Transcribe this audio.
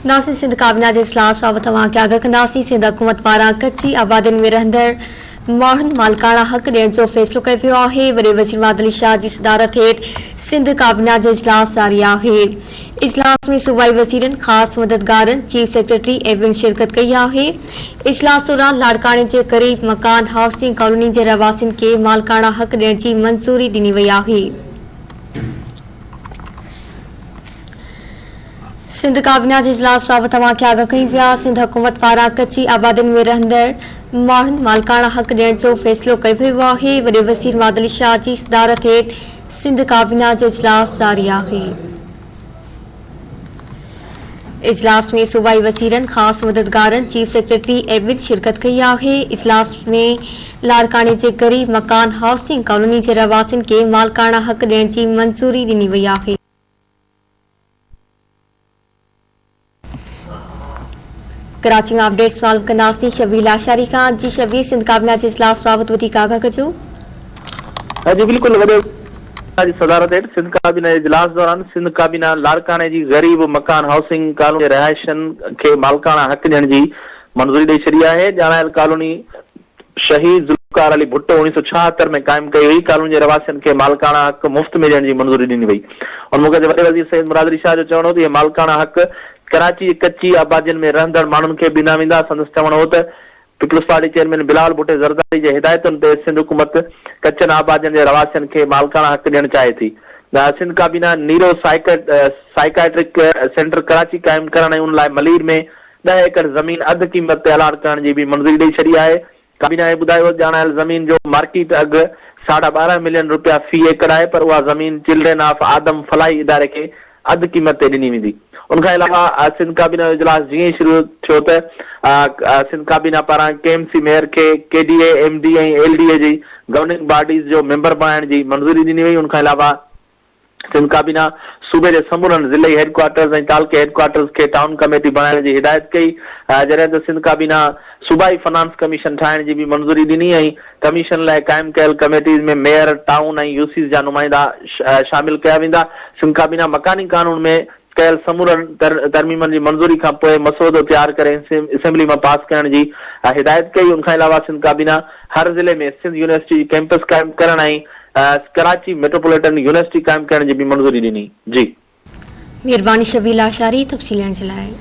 नासिर सिंध काबीना जे इजलास बाबति तव्हांखे आगाह कंदासीं। सिंध हुकूमत पारां कच्ची आबादियुनि में रहंदड़ माण्हुनि मालिकाणा हक़ ॾियण जो फ़ैसिलो कयो वियो आहे। वॾे वज़ीर मादली शाह जी सदारत हेठि सिंध काबीना जो इजलास जारी आहे। इजलास में सूबाई वज़ीरनि, ख़ासि मददगारनि, चीफ सेक्रेटरी ऐं ॿियनि शिरकत कई आहे। इजलास दौरान लाड़काणे जे क़रीब मकान हाउसिंग कॉलोनी जे रहवासियुनि खे मालिकाणा हक़ ॾियण जी मंज़ूरी ॾिनी वई आहे। सिंध काबीना जे इजलास बाबति तव्हांखे आगाह कई विया। सिंध हुकूमत पारां कच्ची आबादियुनि में रहंदड़ माण्हुनि मालिकाणा हक़ ॾियण जो फ़ैसिलो कयो वियो आहे। वॾे वज़ीर मादली शाह जी सदारत हेठि सिंध काबीना जो इजलास जारी आहे। इजलास में सूबाई वज़ीरनि, ख़ासि मददगारनि, चीफ सेक्रेटरी ऐं ॿियनि शिरकत कई आहे। इजलास में लाड़काणे जे क़रीब मकान हाउसिंग कॉलोनी जे रहवासियुनि खे मालिकाणा हक़ ॾियण जी मंज़ूरी ॾिनी वई आहे। कराची में अपडेट्स मालूम कंदासीं शबीर आशारी खां। जी शबीर, सिंध काबीना जे इजलास बाबति वधीक आगाह कजो। जी बिल्कुल, वॾे जी सदारत हेठि सिंध काबीना जे इजलास दौरान सिंध काबीना लाड़काणे जी गरीब मकान हाउसिंग कॉलोनी जे रहायशनि खे मालिकाणा हक़ ॾियण जी मंज़ूरी ॾेई छॾी आहे। ॼाणायल कॉलोनी शहीद ज़ुल्फ़िकार अली भुट्टो 1976 में क़ाइमु कई हुई। कॉलोनी जे रहवासियुनि खे मालिकाणा हक़ मुफ़्त में ॾियण जी मंज़ूरी ॾिनी वई। और मौक़े ते वॾे वज़ीर सईद मुरादली शाह जो चवणो हो त इहे मालिकाणा हक़ कराची कच्ची आबादियुनि में रहंदड़ माण्हुनि खे ॾिना वेंदा। संदसि चवणो हो त पीपल्स पार्टी चेयरमैन बिलावल भुट्टे ज़रदारी जे हिदायतुनि ते सिंध हुकूमत कच्चनि आबादियुनि जे रहवासियुनि खे मालिकाणा हक़ ॾियणु चाहे थी। सिंध काबीना नीरो साइकाट्रिक सेंटर कराची क़ाइमु करण ऐं उन लाइ मलीर में 10 एकड़ ज़मीन अधु क़ीमत ते अलाट करण जी बि मंज़ूरी ॾेई छॾी आहे। काबीना ॿुधायो ॼाणायल ज़मीन जो मार्केट अघु ₹12.5 मिलियन फी एकड़ आहे, पर उहा ज़मीन चिल्ड्रेन ऑफ आदम फलाई इदारे खे अधु क़ीमत ते ॾिनी वेंदी। उनखां अलावा सिंध काबीना जो इजलास जीअं ई शुरू थियो त सिंध काबीना पारां केएमसी मेयर खे केडीए, एमडी ऐं एलडीए जी गवर्निंग बॉडीज़ जो मेंबर बणाइण जी मंज़ूरी ॾिनी वई। उनखां अलावा सिंध काबीना सूबे जे समूरनि ज़िले हेडक्वार्टर्स ऐं तालुके हेडक्वार्टर्स खे टाउन कमेटी बणाइण जी हिदायत कई। जॾहिं त सिंध काबीना सूबाई फाइनेंस कमीशन ठाहिण जी बि मंज़ूरी ॾिनी ऐं कमीशन लाइ क़ाइमु कयल कमेटीज़ में मेयर, टाउन ऐं यूसीज़ जा नुमाइंदा शामिल कया वेंदा। सिंध काबीना मकानी कानून में कयल समूरनि तरमीमनि जी मंज़ूरी खां पोइ मसौदो तयारु करे असेंबली में पास करण जी हिदायत कई। उनखां अलावा सिंध काबीना हर ज़िले में सिंध यूनिवर्सिटी कैंपस क़ाइमु करण ऐं कराची मेट्रोपॉलिटन यूनिवर्सिटी क़ाइमु करण जी बि मंज़ूरी ॾिनी। जी महिरबानी शबीर आशारी तफ़सील ॾियण जे लाइ।